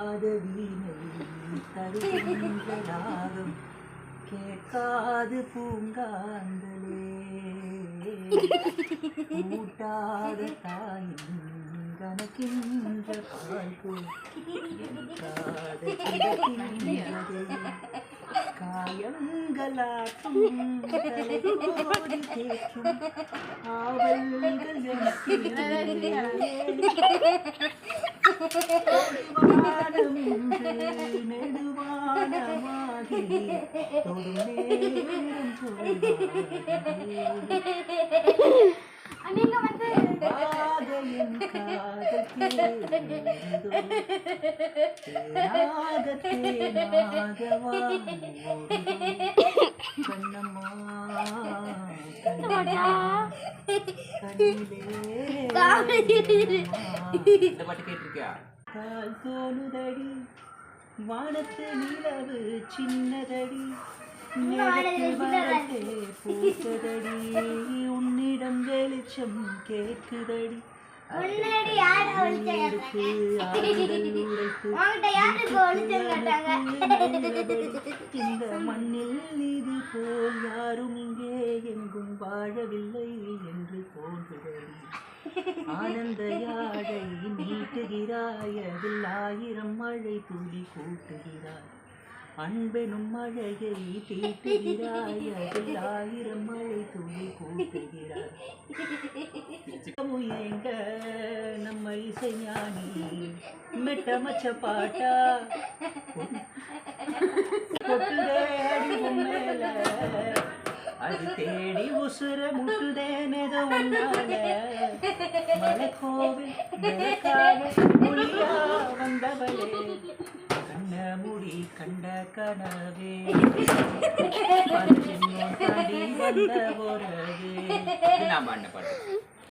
கேட்காத வீணை தருகின்ற ராகம் கேட்காது பூங்காந்தலே ஊட்டாத தாயின் கணக்கின்ற பால்கோள் கேட்காத கிடக்கின்றதே காயங்களாட்டும் தலைகோடி தேற்றும் ஆவல்கள் நெடுவானமாகி தோணுதடி வானத்து நிலவு சின்னதடி பூத்ததடி உன்னிடம் வெளிச்சம் கேட்குதடி இந்த மண்ணில் இது போல் யாரும் இங்கே எங்கும் வாழவில்லை என்று தோன்றுதடி ஆனந்த யாழை நீட்டுகிறாய் அதில் 1000 மழை துளி கூட்டுகிறாய் அன்பெனும் மழையை தீட்டுகிறாய் அதில் 1000 மழை துளி கூட்டுகிறாய் எங்க நம்ம இசைஞானி மெட்டமச்ச பாட்டா கொட்டுதே அடி மேல அது தேடி உசுர முட்டுதேனேதோ உன்னால மலைக்கோவில் விளக்காக ஒளியா வந்தவளே கண்ண முடி கண்ட கனவே தாண்டி வந்த உறவே. நான் பாடின பாட்டு